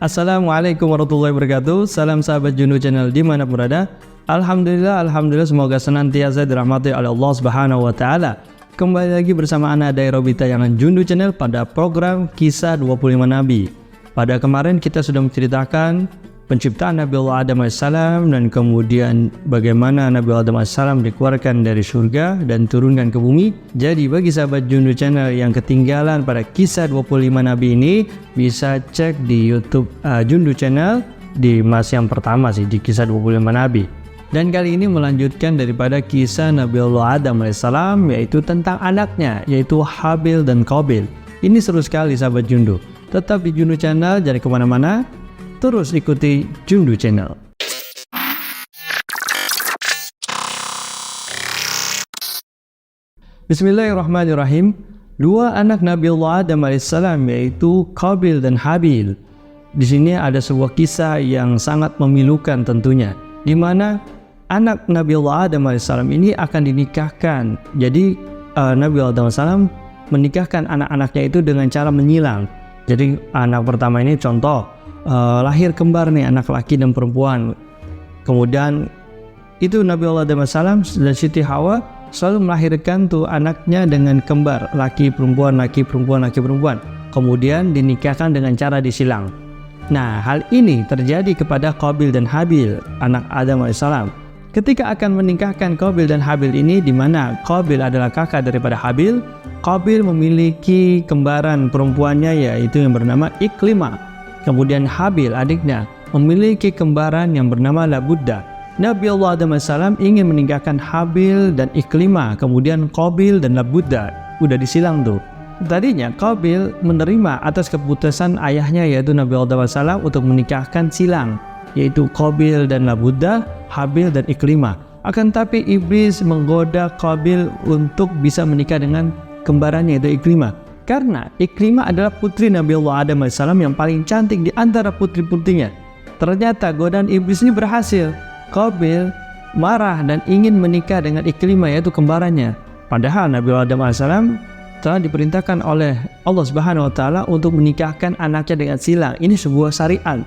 Assalamualaikum warahmatullahi wabarakatuh. Salam sahabat Jundu Channel dimana berada. Alhamdulillah semoga senantiasa dirahmati oleh Allah Subhanahu wa taala. Kembali lagi bersama Ana Dairah tayangan Jundu Channel pada program Kisah 25 Nabi. Pada kemarin kita sudah menceritakan penciptaan Nabi Allah Adam AS dan kemudian bagaimana Nabi Adam AS dikeluarkan dari surga dan turunkan ke bumi. Jadi bagi sahabat Jundu Channel yang ketinggalan pada kisah 25 Nabi ini, bisa cek di YouTube Jundu Channel di mas yang pertama sih, di kisah 25 Nabi. Dan kali ini melanjutkan daripada kisah Nabi Allah Adam AS, yaitu tentang anaknya, yaitu Habil dan Qabil. Ini seru sekali sahabat Jundu. Tetap di Jundu Channel, jangan kemana-mana. Terus ikuti Jundu Channel. Bismillahirrahmanirrahim. Dua anak Nabi Allah Adam AS, yaitu Qabil dan Habil. Di sini ada sebuah kisah yang sangat memilukan tentunya, di mana anak Nabi Allah Adam AS ini akan dinikahkan. Jadi Nabi Allah Adam AS menikahkan anak-anaknya itu dengan cara menyilang. Jadi anak pertama ini contoh lahir kembar nih, anak laki dan perempuan. Kemudian itu Nabi Allah Adam AS dan Siti Hawa selalu melahirkan tuh anaknya dengan kembar, laki perempuan, laki perempuan, laki perempuan. Kemudian dinikahkan dengan cara disilang. Nah, hal ini terjadi kepada Qabil dan Habil, anak Adam AS. Ketika akan menikahkan Qabil dan Habil ini, di mana Qabil adalah kakak daripada Habil, Qabil memiliki kembaran perempuannya yaitu yang bernama Iklimah. Kemudian Habil adiknya memiliki kembaran yang bernama Labudda. Nabi Allah Adam AS ingin menikahkan Habil dan Iklimah, kemudian Qabil dan Labudda. Udah disilang tuh. Tadinya Qabil menerima atas keputusan ayahnya yaitu Nabi Allah Adam AS untuk menikahkan silang, yaitu Qabil dan Labudda, Habil dan Iklimah. Akan tapi iblis menggoda Qabil untuk bisa menikah dengan kembarannya yaitu Iklimah. Karena Iklimah adalah putri Nabi Allah Adam AS yang paling cantik di antara putri-putrinya. Ternyata godaan iblis ini berhasil. Qabil marah dan ingin menikah dengan Iklimah yaitu kembarannya. Padahal Nabi Allah Adam AS telah diperintahkan oleh Allah Subhanahu wa taala untuk menikahkan anaknya dengan silang. Ini sebuah syariat.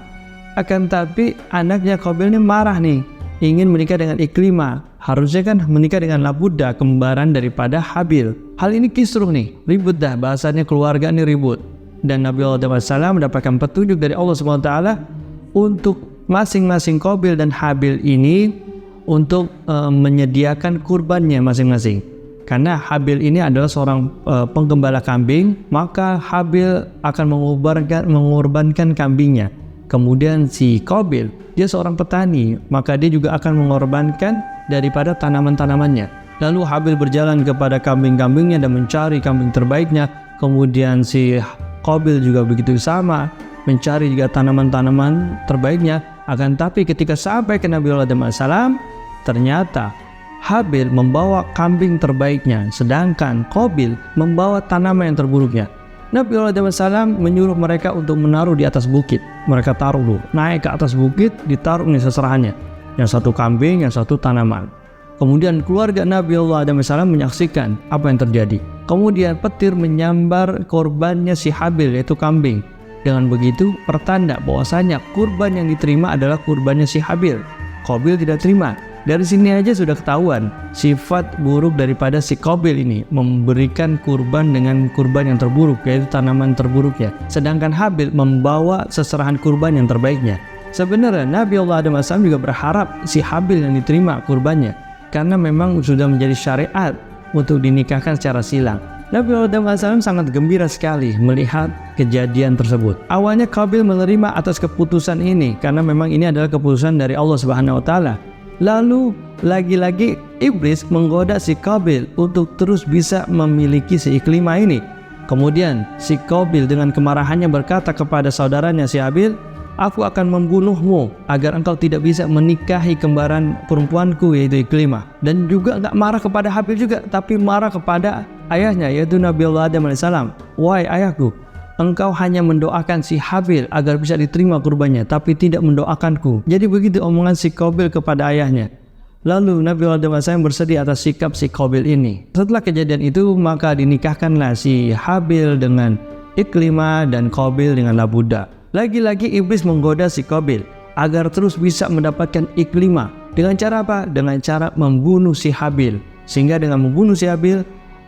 Akan tapi anaknya Qabil ini marah nih, ingin menikah dengan Iklimah. Harusnya kan menikah dengan Labudda, kembaran daripada Habil. Hal ini kisruh nih, ribut dah, bahasanya keluarga ini ribut. Dan Nabi Allah AS mendapatkan petunjuk dari Allah SWT untuk masing-masing Qabil dan Habil ini untuk menyediakan kurbannya masing-masing. Karena Habil ini adalah seorang penggembala kambing, maka Habil akan mengorbankan kambingnya. Kemudian si Qabil, dia seorang petani, maka dia juga akan mengorbankan daripada tanaman-tanamannya. Lalu Habil berjalan kepada kambing-kambingnya dan mencari kambing terbaiknya. Kemudian si Qabil juga begitu sama, mencari juga tanaman-tanaman terbaiknya. Akan tapi ketika sampai ke Nabi Allah Adam AS, ternyata Habil membawa kambing terbaiknya, sedangkan Qabil membawa tanaman yang terburuknya. Nabi Allah Adam AS menyuruh mereka untuk menaruh di atas bukit. Mereka taruh dulu, naik ke atas bukit, ditaruh nih seserahannya. Yang satu kambing, yang satu tanaman. Kemudian keluarga Nabi Allah Adam AS menyaksikan apa yang terjadi. Kemudian petir menyambar korbannya si Habil yaitu kambing. Dengan begitu pertanda bahwasanya kurban yang diterima adalah kurbannya si Habil. Qabil tidak terima. Dari sini aja sudah ketahuan sifat buruk daripada si Qabil ini, memberikan kurban dengan kurban yang terburuk yaitu tanaman terburuknya. Sedangkan Habil membawa seserahan kurban yang terbaiknya. Sebenarnya Nabi Allah Adam AS juga berharap si Habil yang diterima kurbannya, karena memang sudah menjadi syariat untuk dinikahkan secara silang. Nabi Allah Adam AS sangat gembira sekali melihat kejadian tersebut. Awalnya Qabil menerima atas keputusan ini karena memang ini adalah keputusan dari Allah Subhanahu wa taala. Lalu lagi-lagi iblis menggoda si Qabil untuk terus bisa memiliki si Iklimah ini. Kemudian si Qabil dengan kemarahannya berkata kepada saudaranya si Habil, "Aku akan membunuhmu agar engkau tidak bisa menikahi kembaran perempuanku yaitu Iklimah." Dan juga enggak marah kepada Habil juga, tapi marah kepada ayahnya yaitu Nabi Allah Adam AS. "Wahai ayahku, engkau hanya mendoakan si Habil agar bisa diterima kurbannya, tapi tidak mendoakanku." Jadi begitu omongan si Qabil kepada ayahnya. Lalu Nabi Allah Adam AS bersedih atas sikap si Qabil ini. Setelah kejadian itu maka dinikahkanlah si Habil dengan Iklimah dan Qabil dengan Labudda. Lagi-lagi iblis menggoda si Qabil agar terus bisa mendapatkan Iklimah. Dengan cara apa? Dengan cara membunuh si Habil. Sehingga dengan membunuh si Habil,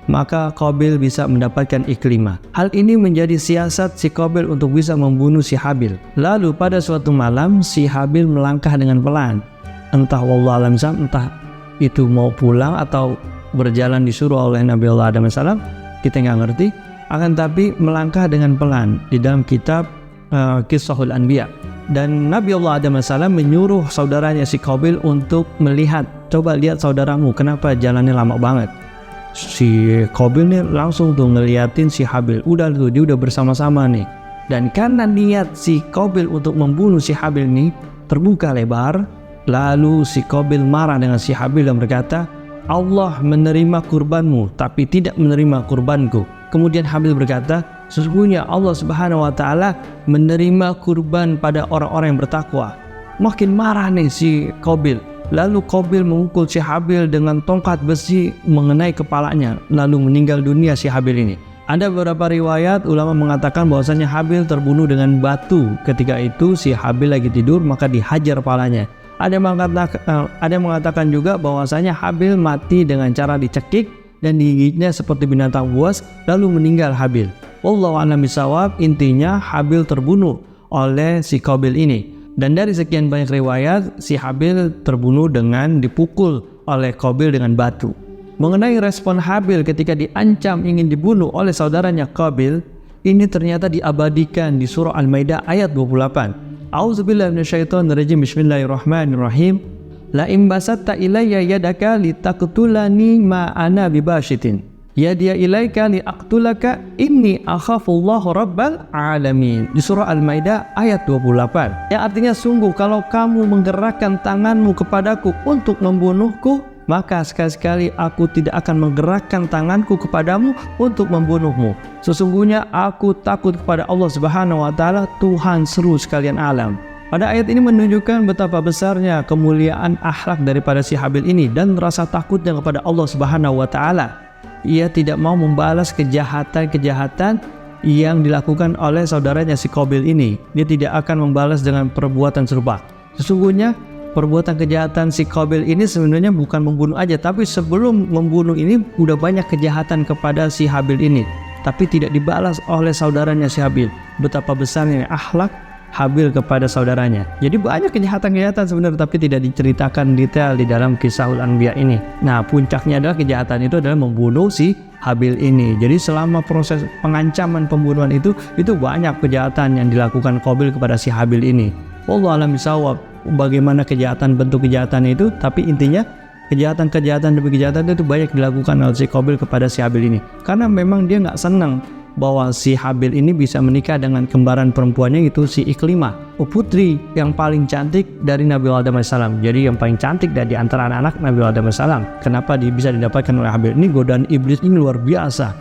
maka Qabil bisa mendapatkan Iklimah. Hal ini menjadi siasat si Qabil untuk bisa membunuh si Habil. Lalu pada suatu malam si Habil melangkah dengan pelan. Entah wallahu a'lam, entah itu mau pulang atau berjalan disuruh oleh Nabi Allah Adam AS, kita nggak ngerti. Akan tapi melangkah dengan pelan di dalam kitab Qissahul Anbiya. Dan Nabi Allah Adam AS menyuruh saudaranya si Qabil untuk melihat, coba lihat saudaramu kenapa jalannya lama banget. Si Qabil nih langsung tuh ngeliatin si Habil, udah tuh dia udah bersama-sama nih. Dan karena niat si Qabil untuk membunuh si Habil nih terbuka lebar, lalu si Qabil marah dengan si Habil dan berkata, Allah menerima kurbanmu tapi tidak menerima kurbanku. Kemudian Habil berkata, sesungguhnya Allah Subhanahu wa Ta'ala menerima kurban pada orang-orang yang bertakwa. Makin marah nih si Qabil. Lalu Qabil memukul si Habil dengan tongkat besi mengenai kepalanya, lalu meninggal dunia si Habil ini. Ada beberapa riwayat ulama mengatakan bahwasanya Habil terbunuh dengan batu. Ketika itu si Habil lagi tidur, maka dihajar kepalanya. Ada yang mengatakan juga bahwasanya Habil mati dengan cara dicekik dan digigitnya seperti binatang buas, lalu meninggal Habil. Wallahu a'lam bishawab, intinya Habil terbunuh oleh si Qabil ini. Dan dari sekian banyak riwayat, si Habil terbunuh dengan dipukul oleh Qabil dengan batu. Mengenai respon Habil ketika diancam ingin dibunuh oleh saudaranya Qabil, ini ternyata diabadikan di surah Al-Maidah ayat 28. A'udzubillahi minasyaitonirrajim. Bismillahirrahmanirrahim. La in basatta ilayya yadaka litaqtulani ma ana bibashitin yadiya ilaika liaqtulaka inni akhafullahu rabbal alamin. Di surah Al-Maidah ayat 28. Yang artinya, sungguh kalau kamu menggerakkan tanganmu kepadaku untuk membunuhku, maka sekali-sekali aku tidak akan menggerakkan tanganku kepadamu untuk membunuhmu. Sesungguhnya aku takut kepada Allah Subhanahu wa Ta'ala, Tuhan seluruh sekalian alam. Pada ayat ini menunjukkan betapa besarnya kemuliaan akhlak daripada si Habil ini dan rasa takutnya kepada Allah Subhanahu wa Ta'ala. Ia tidak mau membalas kejahatan-kejahatan yang dilakukan oleh saudaranya si Qabil ini. Dia tidak akan membalas dengan perbuatan serupa. Sesungguhnya perbuatan kejahatan si Qabil ini sebenarnya bukan membunuh aja, tapi sebelum membunuh ini udah banyak kejahatan kepada si Habil ini, tapi tidak dibalas oleh saudaranya si Habil. Betapa besarnya akhlak Habil kepada saudaranya. Jadi banyak kejahatan-kejahatan sebenarnya, tapi tidak diceritakan detail di dalam Qissahul Anbiya ini. Nah, puncaknya adalah kejahatan itu adalah membunuh si Habil ini. Jadi selama proses pengancaman pembunuhan itu banyak kejahatan yang dilakukan Qabil kepada si Habil ini. Wallahu a'lam bishawab, bagaimana kejahatan, bentuk kejahatan itu, tapi intinya kejahatan-kejahatan demi kejahatan itu banyak dilakukan oleh si Qabil kepada si Habil ini. Karena memang dia nggak senang bahwa si Habil ini bisa menikah dengan kembaran perempuannya, itu si Iklimah, putri yang paling cantik dari Nabi Adam AS. Jadi yang paling cantik dari antara anak-anak Nabi Adam AS. Kenapa dia bisa didapatkan oleh Habil? Ini godaan iblis ini luar biasa,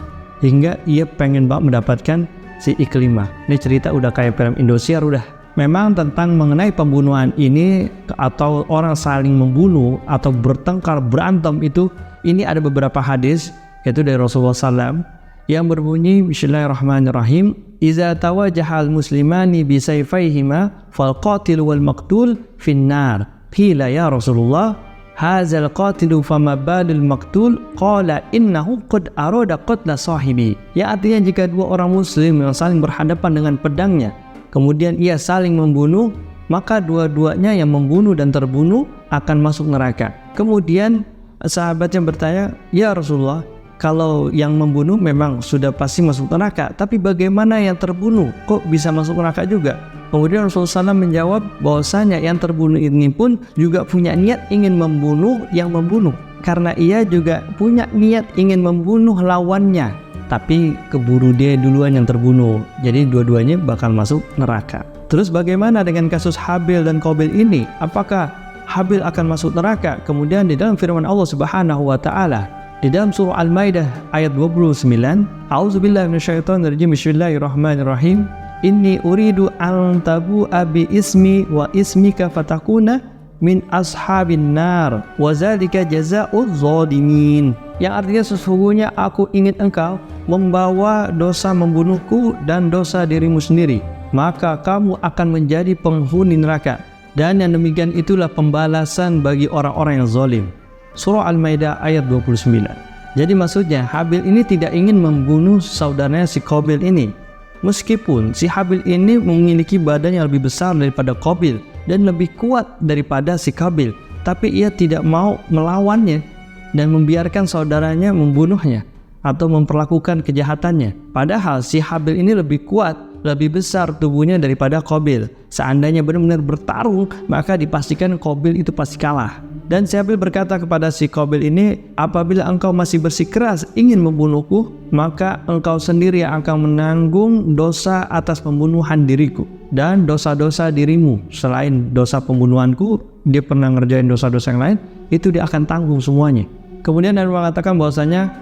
hingga ia pengen banget mendapatkan si Iklimah. Ini cerita udah kayak film Indosiar udah. Memang tentang mengenai pembunuhan ini atau orang saling membunuh atau bertengkar berantem itu, ini ada beberapa hadis yaitu dari Rasulullah SAW yang berbunyi Bismillahirrahmanirrahim. Iza tawajahal muslimani bisayfayhima fal qatil wal maqtul finnar. Qila ya Rasulullah, hazal qatilu fama balul maqtul? Qala innahu qad arada qatla sahibi. Ya, artinya jika dua orang muslim yang saling berhadapan dengan pedangnya, kemudian ia saling membunuh, maka dua-duanya yang membunuh dan terbunuh akan masuk neraka. Kemudian sahabatnya bertanya, ya Rasulullah, kalau yang membunuh memang sudah pasti masuk neraka, tapi bagaimana yang terbunuh? Kok bisa masuk neraka juga? Kemudian Rasulullah SAW menjawab bahwasanya yang terbunuh ini pun juga punya niat ingin membunuh yang membunuh, karena ia juga punya niat ingin membunuh lawannya, tapi keburu dia duluan yang terbunuh. Jadi dua-duanya bakal masuk neraka. Terus bagaimana dengan kasus Habil dan Qabil ini? Apakah Habil akan masuk neraka? Kemudian di dalam firman Allah Subhanahu wa Ta'ala di dalam surah Al-Maidah ayat 29, A'udzubillahi minasyaitonirrajim. Bismillahirrahmanirrahim. Inni uridu an tabu'a bi ismi wa ismika fatakuna min ashabin nar wa zalika jazaa'uz zalimin. Yang artinya, sesungguhnya aku ingin engkau membawa dosa membunuhku dan dosa dirimu sendiri, maka kamu akan menjadi penghuni neraka. Dan yang demikian itulah pembalasan bagi orang-orang yang zalim. Surah Al-Maidah ayat 29. Jadi maksudnya Habil ini tidak ingin membunuh saudaranya si Qabil ini. Meskipun si Habil ini memiliki badan yang lebih besar daripada Qabil dan lebih kuat daripada si Qabil, tapi ia tidak mau melawannya dan membiarkan saudaranya membunuhnya atau memperlakukan kejahatannya. Padahal si Habil ini lebih kuat, lebih besar tubuhnya daripada Qabil. Seandainya benar-benar bertarung, maka dipastikan Qabil itu pasti kalah. Dan si Habil berkata kepada si Qabil ini, apabila engkau masih bersikeras ingin membunuhku, maka engkau sendiri yang akan menanggung dosa atas pembunuhan diriku dan dosa-dosa dirimu. Selain dosa pembunuhanku, dia pernah ngerjain dosa-dosa yang lain, itu dia akan tanggung semuanya. Kemudian dia mengatakan bahwasanya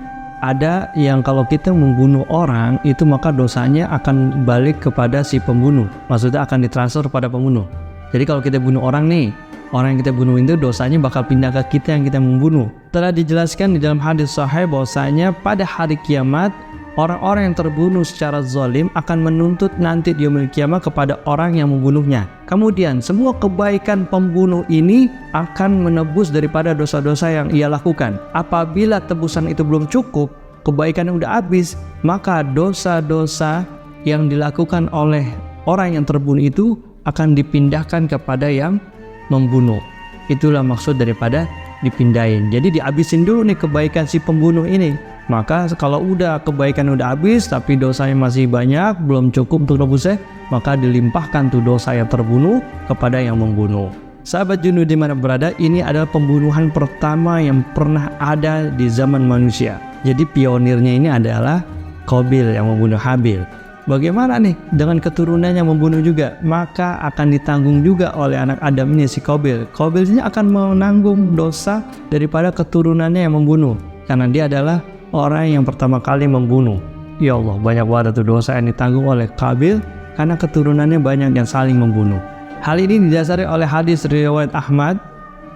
ada yang kalau kita membunuh orang itu maka dosanya akan balik kepada si pembunuh, maksudnya akan ditransfer kepada pembunuh. Jadi kalau kita bunuh orang nih, orang yang kita bunuh itu dosanya bakal pindah ke kita yang kita membunuh. Telah dijelaskan di dalam hadis sahih bahwasanya pada hari kiamat orang-orang yang terbunuh secara zalim akan menuntut nanti di yaumil kiamat kepada orang yang membunuhnya. Kemudian semua kebaikan pembunuh ini akan menebus daripada dosa-dosa yang ia lakukan. Apabila tebusan itu belum cukup, kebaikan yang udah habis, maka dosa-dosa yang dilakukan oleh orang yang terbunuh itu akan dipindahkan kepada yang membunuh. Itulah maksud daripada dipindahin. Jadi dihabisin dulu nih kebaikan si pembunuh ini. Maka kalau udah kebaikan udah habis tapi dosanya masih banyak, belum cukup untuk nebusnya, maka dilimpahkan tuh dosa yang terbunuh kepada yang membunuh. Sahabat Junub di mana berada, ini adalah pembunuhan pertama yang pernah ada di zaman manusia. Jadi pionirnya ini adalah Qabil yang membunuh Habil. Bagaimana nih dengan keturunannya membunuh juga? Maka akan ditanggung juga oleh anak Adam ini si Qabil. Qabil ini akan menanggung dosa daripada keturunannya yang membunuh, karena dia adalah orang yang pertama kali membunuh. Ya Allah, banyak banget tuh dosa yang ditanggung oleh Qabil karena keturunannya banyak yang saling membunuh. Hal ini didasari oleh hadis riwayat Ahmad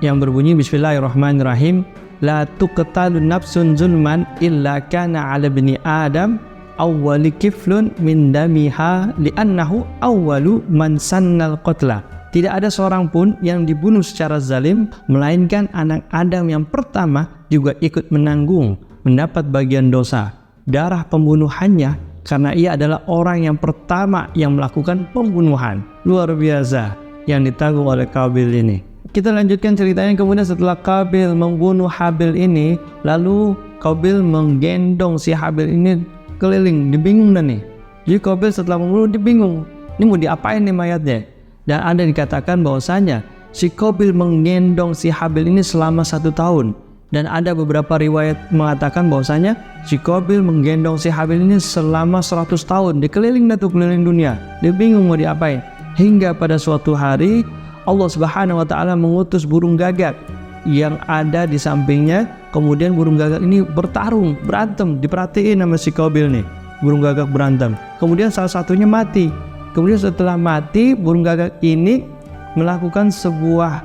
yang berbunyi Bismillahirrahmanirrahim, la tuqtalu nafsun zulman illa kana 'ala bani Adam awwali kiflun min damiha li'annahu awwalu man sannal qatla. Tidak ada seorang pun yang dibunuh secara zalim melainkan anak Adam yang pertama juga ikut menanggung, mendapat bagian dosa darah pembunuhannya karena ia adalah orang yang pertama yang melakukan pembunuhan. Luar biasa yang ditanggung oleh Qabil ini. Kita lanjutkan ceritanya. Kemudian setelah Qabil membunuh Habil ini, lalu Qabil menggendong si Habil ini keliling, dibingung dah nih. Jadi Qabil setelah membunuh dia bingung, ini mau diapain nih mayatnya. Dan ada dikatakan bahwasanya si Qabil menggendong si Habil ini selama 1 tahun. Dan ada beberapa riwayat mengatakan bahwasanya si Qabil menggendong si Habil ini selama 100 tahun. Dia keliling dah tuh, keliling dunia. Dia bingung mau diapain. Hingga pada suatu hari Allah Subhanahu wa taala mengutus burung gagak yang ada di sampingnya. Kemudian burung gagak ini bertarung, berantem, diperhatiin sama si Qabil nih. Burung gagak berantem. Kemudian salah satunya mati. Kemudian setelah mati, burung gagak ini melakukan sebuah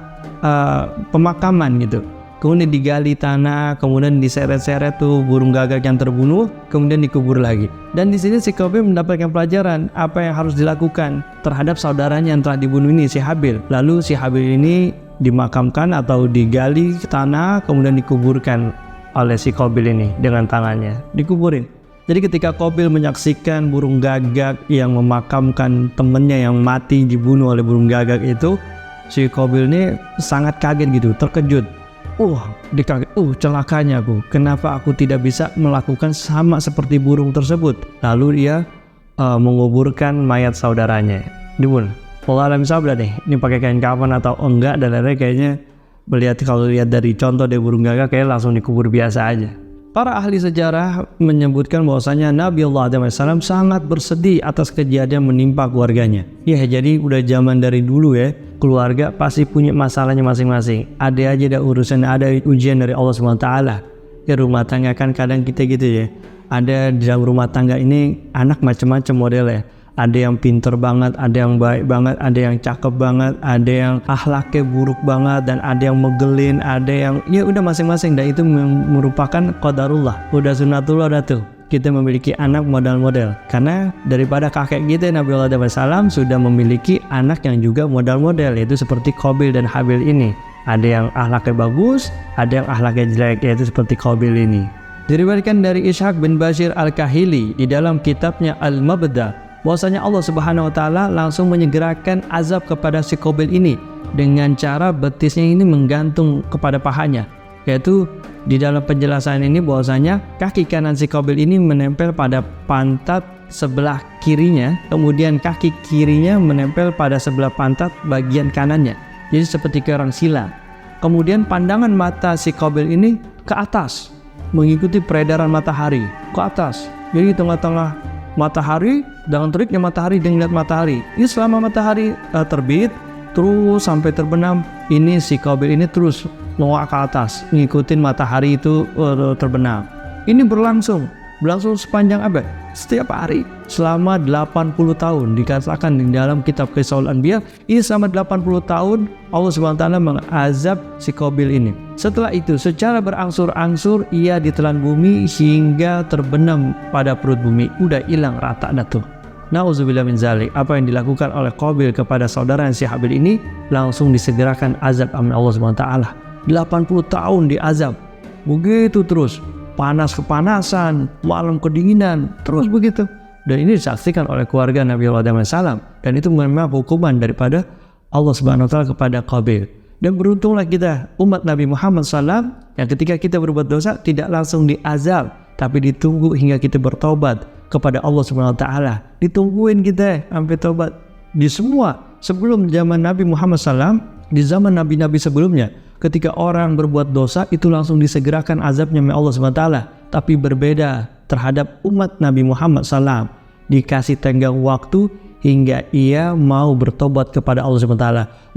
pemakaman gitu. Kemudian digali tanah, kemudian diseret-seret tuh burung gagak yang terbunuh, kemudian dikubur lagi. Dan di sini si Qabil mendapatkan pelajaran apa yang harus dilakukan terhadap saudaranya yang telah dibunuh ini, si Habil. Lalu si Habil ini dimakamkan atau digali tanah, kemudian dikuburkan oleh si Qabil ini dengan tangannya, dikuburin. Jadi ketika Qabil menyaksikan burung gagak yang memakamkan temannya yang mati dibunuh oleh burung gagak itu, si Qabil ini sangat kaget gitu, terkejut. Dikaget, celakanya aku, kenapa aku tidak bisa melakukan sama seperti burung tersebut. Lalu dia menguburkan mayat saudaranya, dibunuh. Allah alam sabda nih, ini pakai kain kafan atau enggak, dan lainnya kayaknya melihat, kalau lihat dari contoh dari burung gagak kayak langsung dikubur biasa aja. Para ahli sejarah menyebutkan bahwasanya Nabi Allah Adam AS sangat bersedih atas kejadian menimpa keluarganya. Ya, jadi udah zaman dari dulu ya, keluarga pasti punya masalahnya masing-masing. Ada aja ada urusan, ada ujian dari Allah SWT. Ya, rumah tangga kan kadang kita gitu ya. Ada di dalam rumah tangga ini anak macam-macam modelnya. Ada yang pinter banget, ada yang baik banget, ada yang cakep banget, ada yang akhlaknya buruk banget, dan ada yang megelin, ada yang ya udah masing-masing. Dan itu merupakan qadarullah, udah sunatullah, udah tuh kita memiliki anak modal-modal. Karena daripada kakek kita Nabiullah Adam AS sudah memiliki anak yang juga modal-modal, yaitu seperti Qabil dan Habil ini. Ada yang akhlaknya bagus, ada yang akhlaknya jelek, yaitu seperti Qabil ini. Diriwayatkan dari Ishaq bin Bashir Al-Kahili di dalam kitabnya Al-Mabda, bahwasanya Allah Subhanahu wa taala langsung menyegerakan azab kepada si Qabil ini dengan cara betisnya ini menggantung kepada pahanya. Yaitu di dalam penjelasan ini bahwasanya kaki kanan si Qabil ini menempel pada pantat sebelah kirinya, kemudian kaki kirinya menempel pada sebelah pantat bagian kanannya. Jadi seperti orang sila. Kemudian pandangan mata si Qabil ini ke atas, mengikuti peredaran matahari ke atas. Jadi tengah-tengah matahari, dengan teriknya matahari dan melihat matahari. Ini selama matahari terbit terus sampai terbenam, ini si Qabil ini terus menguak ke atas, ngikutin matahari itu terbenam. Ini berlangsung sepanjang abad, setiap hari selama 80 tahun. Dikatakan di dalam kitab Qissaul Anbiya, ini selama 80 tahun Allah SWT mengazab si Qabil ini. Setelah itu secara berangsur-angsur ia ditelan bumi hingga terbenam pada perut bumi. Udah hilang rata dah tuh. Nauzubillah min zalik. Apa yang dilakukan oleh Qabil kepada saudara si Habil ini langsung disegerakan azab oleh Allah SWT. 80 tahun diazab, begitu terus, panas kepanasan, malam kedinginan, terus begitu. Dan ini disaksikan oleh keluarga Nabiullah Adam AS, dan itu memang hukuman daripada Allah Subhanahu wa taala kepada Qabil. Dan beruntunglah kita umat Nabi Muhammad SAW yang ketika kita berbuat dosa tidak langsung diazab, tapi ditunggu hingga kita bertobat kepada Allah Subhanahu wa taala. Ditungguin kita sampai tobat. Di semua sebelum zaman Nabi Muhammad SAW, di zaman nabi-nabi sebelumnya, ketika orang berbuat dosa itu langsung disegerakan azabnya oleh Allah SWT. Tapi berbeda terhadap umat Nabi Muhammad SAW, dikasih tenggang waktu hingga ia mau bertobat kepada Allah SWT.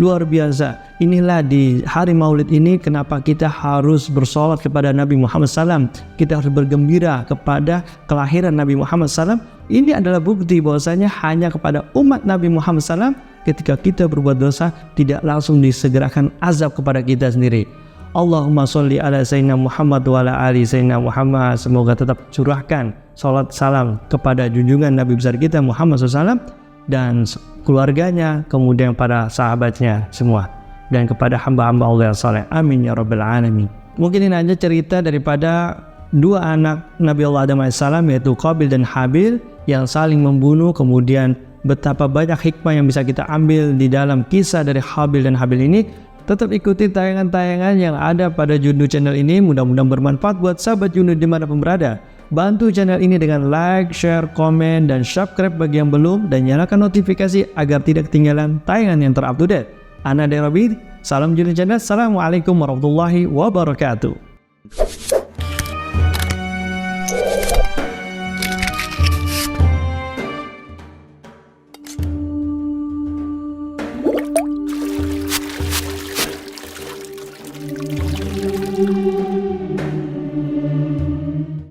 Luar biasa. Inilah di hari Maulid ini kenapa kita harus bersolat kepada Nabi Muhammad SAW. Kita harus bergembira kepada kelahiran Nabi Muhammad SAW. Ini adalah bukti bahwasanya hanya kepada umat Nabi Muhammad SAW ketika kita berbuat dosa tidak langsung disegerakan azab kepada kita sendiri. Allahumma sholli ala sayyidina Muhammad wa ala ali sayyidina Muhammad. Semoga tetap curahkan salat salam kepada junjungan Nabi besar kita Muhammad SAW dan keluarganya, kemudian para sahabatnya semua, dan kepada hamba-hamba Allah yang saleh. Amin ya rabbal alamin. Mungkin ini aja cerita daripada dua anak Nabiullah Adam AS, yaitu Qabil dan Habil, yang saling membunuh. Kemudian betapa banyak hikmah yang bisa kita ambil di dalam kisah dari Qabil dan Habil ini. Tetap ikuti tayangan-tayangan yang ada pada Jundu Channel ini. Mudah-mudahan bermanfaat buat sahabat Jundu dimanapun berada. Bantu channel ini dengan like, share, komen, dan subscribe bagi yang belum, dan nyalakan notifikasi agar tidak ketinggalan tayangan yang terupdate. Ana Derabi, salam Jundu Channel. Assalamualaikum warahmatullahi wabarakatuh.